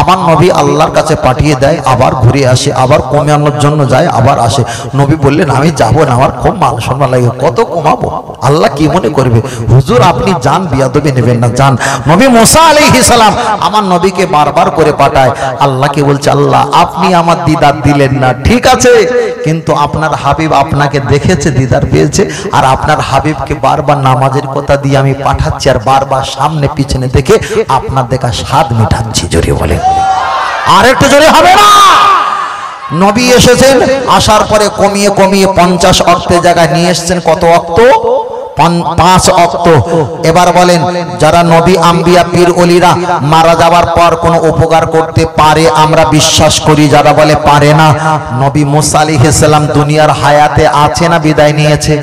আমার নবী আল্লাহর কাছে পাঠিয়ে দেয়, আবার ঘুরে আসে, আবার কমানোর জন্য যায়, আবার আসে। নবী বললেন আমি যাব না, আমার খুব মান সম্মান লাগে, কত কমাবো, আল্লাহ কি মনে করবে? হুজুর আপনি যান, বিয়াদবি নেবেন না, যান। নবী মুসা আলাইহিস সালাম আমার নবীকে বারবার করে পাঠায়। আল্লাহকে বলছে আল্লাহ আপনি আমার দিদার দিলেন না, ঠিক আছে, কিন্তু আপনার হাবিব আপনাকে দেখেছে, দিদার পেয়েছে, আর আপনার হাবিবকে বারবার নামাজের কথা দিয়ে আমি পাঠাচ্ছি, আর বারবার সামনে পিছনে দেখে আপনার দেখা স্বাদ মিটাচ্ছি। জোরে বলে, আর একটু জোরে হবে না? নবী এসেছেন, আসার পরে কমিয়ে কমিয়ে 50 ওয়াক্তের জায়গায় নিয়ে এসেছেন কত ওয়াক্ত? 5 ওয়াক্ত। এবার বলেন, যারা নবী আম্বিয়া পীর ওলিরা মারা যাওয়ার পর কোনো উপকার করতে পারে আমরা বিশ্বাস করি, যারা বলে পারে না। নবী মুসা আলাইহিস সালাম দুনিয়ার হায়াতে আছে না বিদায় নিয়েছে?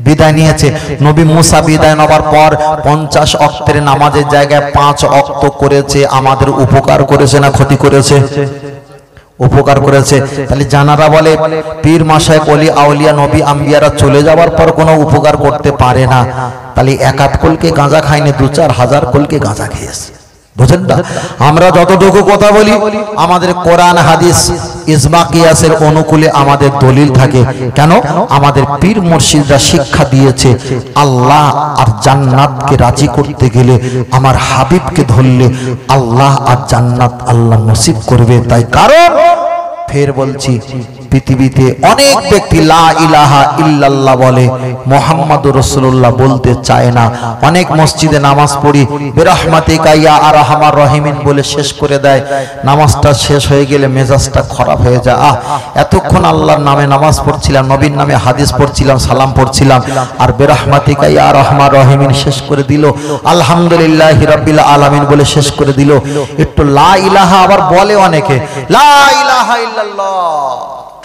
বিদায় নিয়েছে। নবী মুসা বিদায় নেওয়ার পর 50 ওয়াক্তের নামাজের জায়গায় 5 ওয়াক্ত করেছে, আমাদের উপকার করেছে না ক্ষতি করেছে? উপকার করেছে। তাহলে জানারা বলে পীর মাশায়েখ ওলি আউলিয়া নবী আম্বিয়ারা চলে যাওয়ার পর কোনো উপকার করতে পারে না, তাহলে 1-8 কলকে গাঁজা খায়নি, 2-4 হাজার কলকে গাঁজা খেয়েছে। বুঝেন না? আমরা যতটুকু কথা বলি আমাদের কোরআন হাদিস ইজমা কিয়াসের অনুকূলে আমাদের দলিল থাকে। কেন? আমাদের পীর মুর্শিদরা শিক্ষা দিয়েছে আল্লাহ আর জান্নাতকে রাজি করতে গেলে আমার হাবিবকে ধরলে আল্লাহ আর জান্নাত আল্লাহ নসিব করবে। তাই কারণ ফের বলছি, পৃথিবীতে অনেক ব্যক্তি লা ইলাহা ইল্লাল্লাহ বলে, মুহাম্মাদুর রাসূলুল্লাহ বলতে চায় না। অনেক মসজিদে নামাজ পড়ি বিরহমাতিকা ইয়া আরহামার রহিমিন বলে শেষ করে দেয়। নামাজটা শেষ হয়ে গেলে মেজাজটা খারাপ হয়ে যায়। এতক্ষণ আল্লাহর নামে নামাজ পড়ছিলাম, নবীর নামে হাদিস পড়ছিলাম, সালাম পড়ছিলাম, আর বিরহমাতিকা ইয়া আরহামার রহিমিন শেষ করে দিল, আলহামদুলিল্লাহি রাব্বিল আলামিন বলে শেষ করে দিল। একটু লা ইলাহা আবার বলে অনেকে, লা ইলাহা ইল্লাল্লাহ,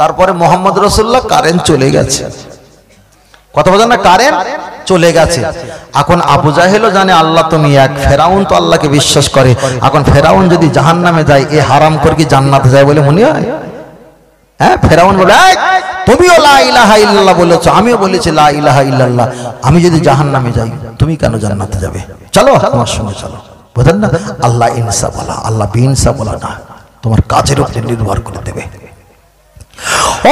তারপরে মোহাম্মদ রাসূলুল্লাহ, কারেন্ট চলে গেছে। কথা বলেন না, কারেন্ট চলে গেছে। এখন আবু জাহেলও জানে আল্লাহ তুমি এক, ফেরাউন তো আল্লাহকে বিশ্বাস করে। এখন ফেরাউন যদি জাহান্নামে যায়, এ হারাম করে কি জান্নাতে যায় বলে মনে হয়? হ্যাঁ, ফেরাউন বলে তুমিও লা ইলাহা ইল্লাল্লাহ বলেছো, আমিও বলেছি লা ইলাহা ইল্লাল্লাহ, আমি যদি জাহান্নামে যাই তুমি কেন জান্নাতে যাবে? চলো আমার সঙ্গে চলো। বুঝেন না? আল্লাহ ইনসাফ বলা, আল্লাহ বিনসাফ বলা না, তোমার কাজের উপরে নির্ভর করে দেবে।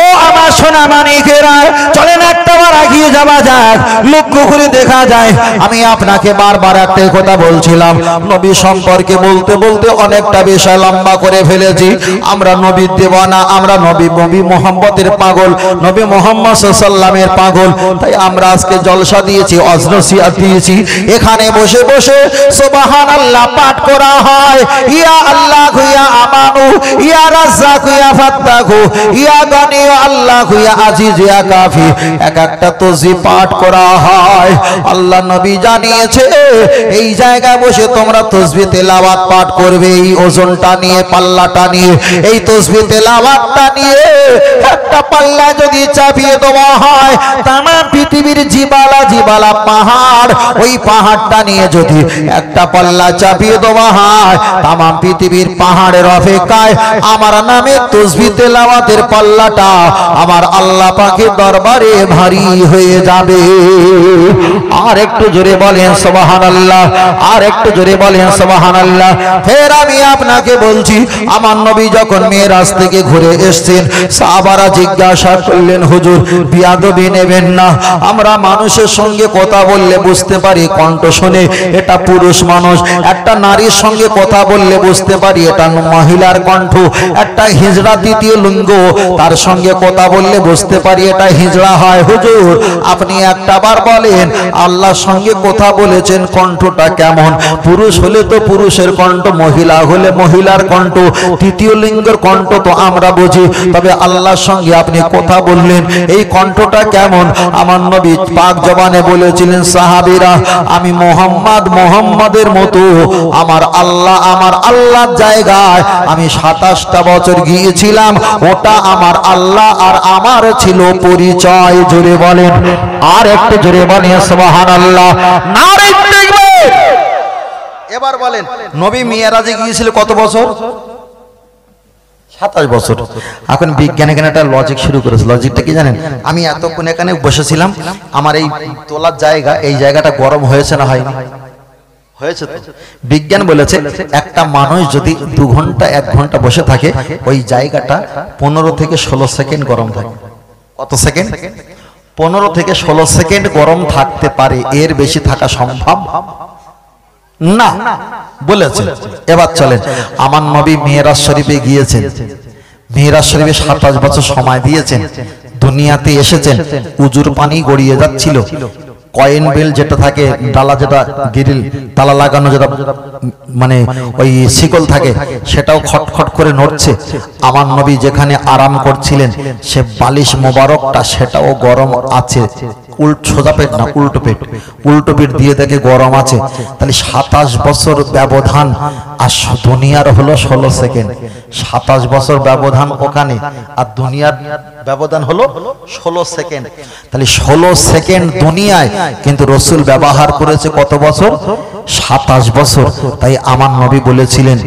ও আমার সোনা মানিকেরা, চলেন একটাবার এগিয়ে যাওয়া যাক। লক্ষ্য করে দেখা যায় আমি আপনাকে বারবার একটা কথা বলছিলাম, নবী সম্পর্কে বলতে বলতে অনেকটা বিষয় লম্বা করে ফেলেছি। আমরা নবীর দেওয়ানা, আমরা নবী মুহাম্মদের পাগল, নবী মুহাম্মদ সাল্লাল্লাহু আলাইহি ওয়াসাল্লামের পাগল। তাই আমরা আজকে জলসা দিয়েছি, অজনসিয়াত দিয়েছি। এখানে বসে বসে সুবহানাল্লাহ পাঠ করা হয়, ইয়া আল্লাহ ইয়া আমানু ইয়া রাজ্জাক ইয়া ফাত্তাহু ইয়া গানি আল্লাহ ইয়া আজিজ ইয়া কাফি, এক একটা তাসবিহ পাঠ করা হয়। আল্লাহ নবী জানিয়েছে এই জায়গায় বসে তোমরা তাসবিহ তেলাওয়াত পাঠ করবে, এই ওজনটা নিয়ে, পাল্লাটা নিয়ে, এই তাসবিহ তেলাওয়াতটা নিয়ে একটা পাল্লা যদি চাপিয়ে দেওয়া হয়, তাম পৃথিবীর জিবালা জিবালা পাহাড়, ওই পাহাড়টা নিয়ে যদি একটা পাল্লা চাপিয়ে দেওয়া হয়, তাম পৃথিবীর পাহাড়ের অপেক্ষায় আমার নামে তাসবিহ তেলাওয়াতের পাল্লাটা আমার আল্লাহ পাকের দরবারে ভারী হয়ে যাবে। আর একটু জোরে বলেন সুবহানাল্লাহ, আর একটু জোরে বলেন সুবহানাল্লাহ। ফের আমি আপনাকে বলছি, আমার নবী যখন মেরাজ থেকে ঘুরে এসেছেন, সাহাবারা জিজ্ঞাসা করলেন হুজুর বিয়াদবি নেবেন না? আমরা মানুষের সঙ্গে কথা বললে বুঝতে পারি কণ্ঠ শুনে এটা পুরুষ মানুষ, একটা নারীর সঙ্গে কথা বললে বুঝতে পারি এটা মহিলার কণ্ঠ, একটা হিজড়া দ্বিতীয় লিঙ্গ তার সঙ্গে কথা বললে বুঝতে পারি এটা হিজড়া হয়। হুজুর আপনি একটাবার বলেন আল্লাহর সঙ্গে কথা বলেছেন কণ্ঠটা কেমন? পুরুষ হলে তো পুরুষের কণ্ঠ, মহিলা হলে মহিলার কণ্ঠ, তৃতীয় লিঙ্গের কণ্ঠ তো আমরা বুঝি, তবে আল্লাহর সঙ্গে আপনি কথা বললেন এই কণ্ঠটা কেমন? আমার নবী পাক জবানে বলেছিলেন সাহাবীরা, আমি মোহাম্মদের মতো আমার আল্লাহর জায়গায় আমি 27টা বছর গিয়েছিলাম, ওটা আমার আল্লাহ আর আমার ছিল পরিচয়। জোরে বলেন, আর একটু জোরে বলেন সুবহানাল্লাহ, নারে তাকবীর। এবার বলেন নবী মিরাজে গিয়েছিল কত বছর? 27 বছর। এখন বিজ্ঞান এখানে একটা লজিক শুরু করেছে। লজিকটা কি জানেন? আমি এতক্ষণ এখানে বসেছিলাম, আমার এই তোলার জায়গা, এই জায়গাটা গরম হয়েছে না হয়নি? হয়েছে তো। বিজ্ঞান বলেছে একটা মানুষ যদি 2 ঘন্টা 1 ঘন্টা বসে থাকে, ওই জায়গাটা 15 থেকে 16 সেকেন্ড গরম থাকে। কত সেকেন্ড? 15 থেকে 16 সেকেন্ড গরম থাকতে পারে, এর বেশি থাকা সম্ভব না বলেছে। এবার চলেন, আমার নবী মেরাজ শরীফে গিয়েছেন, মেরাজ শরীফে 27 বছর সময় দিয়েছেন, দুনিয়াতে এসেছেন, উজুর পানি গড়িয়ে যাচ্ছিল, কয়েন বেল যেটা থাকে, ডালা যেটা গ্রিল তালা লাগানো, যেটা মানে ওই শিকল থাকে, সেটাও খটখট করে নড়ছে। আমার নবী যেখানে আরাম করছিলেন, সে বালিশ মোবারকটা সেটাও গরম আছে। সোজা পেট না, উল্টো পেট, উল্টো পেট দিয়ে দেখে গরম আছে। তাহলে 27 বছর ব্যবধান, আর দুনিয়ার হলো 16 সেকেন্ড। 27 বছর ব্যবধান ওখানে, আর দুনিয়ার ব্যবধান হলো 16 সেকেন্ড। তাহলে 16 সেকেন্ড দুনিয়ায়, কিন্তু রসুল ব্যবহার করেছে কত বছর? 27 বছর। তাই আমার নবী বলেছিলেন,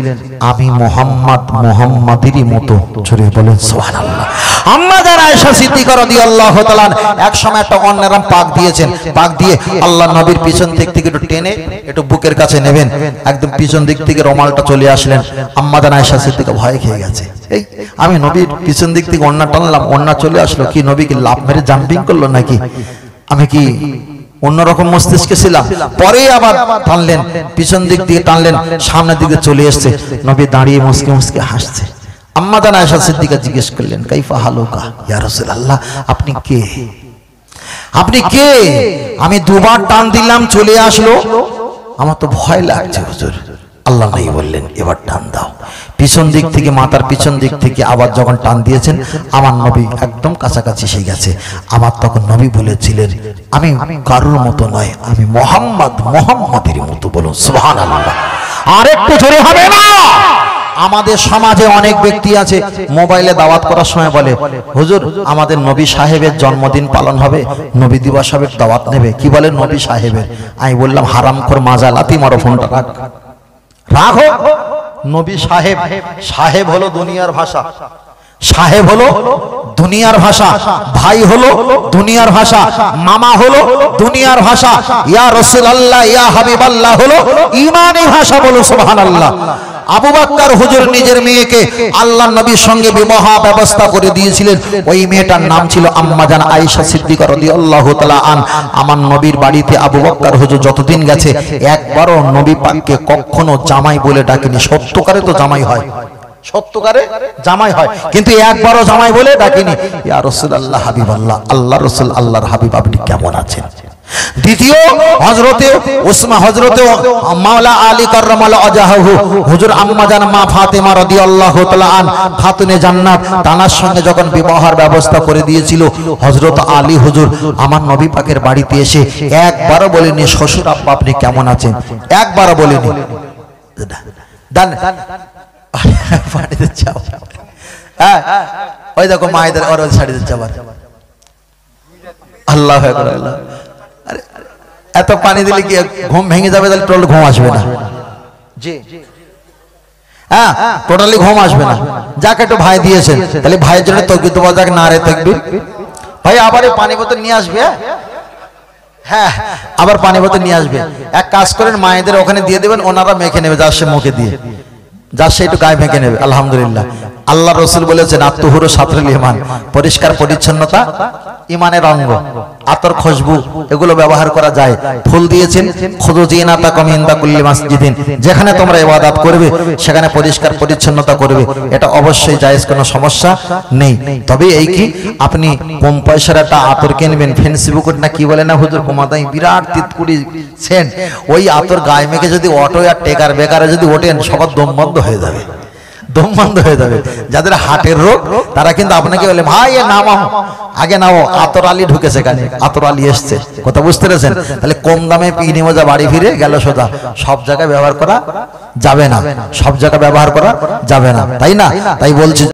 আমি মুহাম্মাদেরই মতো। জোরে বলেন সুবহানাল্লাহ। আম্মা জানা আয়েশা সিদ্দিকা রাদিয়াল্লাহু তাআলা এক সময় একটা অন্যরকম পাক দিয়েছেন, পাক দিয়ে আল্লাহ নবীর পিছন দিক থেকে একটু টেনে একটু বুকের কাছে নেবেন, একদম পিছন দিক থেকে রুমালটা চলে আসলেন। আম্মা জানা আয়েশা সিদ্দিকা ভয় খেয়ে গেছে, এই আমি নবীর পিছন দিক থেকে ওন্না টানলাম, ওন্না চলে আসলো, কি নবী কি লাভ মেরে জাম্পিং করলো নাকি? আমি কি অন্যরকম মস্তিষ্কে ছিলাম? পরে আবার টানলেন, পিছন দিক দিয়ে টানলেন, সামনের দিকে চলে এসছে, নবী দাঁড়িয়ে মুসকে মুসকে হাসছে। আম্মা জানা আয়েশা সিদ্দিকা জিজ্ঞেস করলেন, কাইফা হালুকা ইয়া রাসূলুল্লাহ, আপনি কে? আপনি কে? আমি 2 বার টান দিলাম, চলে আসলো, আমার তো ভয় লাগছে হুজুর। আল্লাহ নাই বললেন, এবার টান দাও। পিছন দিক থেকে, মাথার পিছন দিক থেকে আবার যখন টান দিয়েছেন, আমার নবী একদম কাছাকাছি এসে গেছে। আমার তখন নবী বলেছিলেন, আমি কারোর মতো নয়, আমি মুহাম্মাদের মতো। বলুন সুবহানাল্লাহ। আর একটু জোরে হবে না? আমাদের সমাজে অনেক ব্যক্তি আছে, মোবাইলে দাওয়াত করার সময় বলে, হুজুর আমাদের নবী সাহেবের জন্মদিন পালন হবে, নবী দিবস হবে, দাওয়াত নেবে। কি বলে নবী সাহেবের? আমি বললাম, হারামখোর মাজা, লাথি মারো, ফোনটা রাখ, রাখো। নবী সাহেব, সাহেব হলো দুনিয়ার ভাষা, সাহেব হলো দুনিয়ার ভাষা, ভাই হলো দুনিয়ার ভাষা, মামা হলো দুনিয়ার ভাষা, ইয়া রাসূলুল্লাহ ইয়া হাবিবাল্লাহ হলো ঈমানি ভাষা। বলো সুবহানাল্লাহ। আবু বকর হুজুর নিজের মেয়েকে আল্লাহর নবীর সঙ্গে বিবাহ ব্যবস্থা করে দিয়েছিলেন। ওই মেয়েটার নাম ছিল আম্মা জান আয়েশা সিদ্দিকা রাদিয়াল্লাহু তাআলা আন। আমার নবীর বাড়িতে আবু বকর হুজুর যতদিন গেছে, একবারও নবী পাককে কখনো জামাই বলে ডাকেনি। সত্যকারে তো জামাই হয়, সত্যকারে জামাই হয়, কিন্তু একবারও জামাই বলে ডাকেনি। ইয়া রাসূলুল্লাহ হাবিবাল্লাহ, আল্লাহর রাসূল, আল্লাহর হাবিব, আপনি কেমন আছেন? দ্বিতীয় হযরতে উসমা, হযরতে মাওলা আলী কাররামাল্লাহু ওয়াজহাহু হুজুর আম্মা জান মা ফাতেমা রাদিয়াল্লাহু তাআলা আন খাতুনে জান্নাত, তানার সঙ্গে যখন বিবাহের ব্যবস্থা করে দিয়েছিল, হযরত আলী হুজুর আমার নবী পাকের বাড়িতে এসে একবারও বলেনি, শ্বশুর আব্বা আপনি কেমন আছেন? একবারও বলেনি। দান পানিতে চাও, হ্যাঁ ওই দেখো মায়েদের ওর ছাড়িয়ে দিচ্ছে আবার। আল্লাহু আকবার, আল্লাহ। এত পানি দিলে কি ঘুম ভেঙে যাবে? তাহলে টোটাল ঘুম আসবে না। জি হ্যাঁ, টোটালি ঘুম আসবে না। যাকে একটু ভাই দিয়েছেন, তাহলে ভাইয়ের জন্য তাকবীর তো বল, যাক নারে তাকবীর। ভাই আবার এই পানি বোতল নিয়ে আসবে, হ্যাঁ আবার পানি বোতল নিয়ে আসবে। এক কাজ করেন, মায়েদের ওখানে দিয়ে দেবেন, ওনারা মেখে নেবে, যার সে মুখে দিয়ে, যার সে একটু গায়ে মেখে নেবে। আলহামদুলিল্লাহ। আল্লাহ রাসূল বলেছেন, আত্মহুরু সাতরুল ঈমান, পরিষ্কার পরিচ্ছন্নতা ঈমানের অঙ্গ। আতর, খুশবু এগুলো ব্যবহার করা যায়। ফুল দিয়েছেন, খুযু জিনাতাকুম ইনদা কুল্লি মাসজিদিন, যেখানে তোমরা ইবাদত করবে সেখানে পরিষ্কার পরিচ্ছন্নতা করবে, এটা অবশ্যই জায়েজ, কোনো সমস্যা নেই। তবে এই কি, আপনি কম পয়সার একটা আতর কিনবেন, ফেন্সিবুক না কি বলে না হুজুর, কমাদাই বিরাট তিতকুড়ি সেন্ট, ওই আতর গায়ে মেখে যদি অটো আর টেকার বেকারে যদি ওঠেন, সবার দম বন্ধ হয়ে যাবে, দম বন্ধ হয়ে যাবে। যাদের হার্টের রোগ, তারা কিন্তু আপনাকে বলে, ভাই এ নামাও, আগে নাও, আতর আলী ঢুকেছে, কানে আতর আলী এসছে। কথা বুঝতে পেরেছেন? তাহলে কম দামে পিনি মজা বাড়ি ফিরে গেল সোজা। সব জায়গায় ব্যবহার করা যাবে না, সব জায়গায় ব্যবহার করা যাবে না, তাই না? তাই বলছি।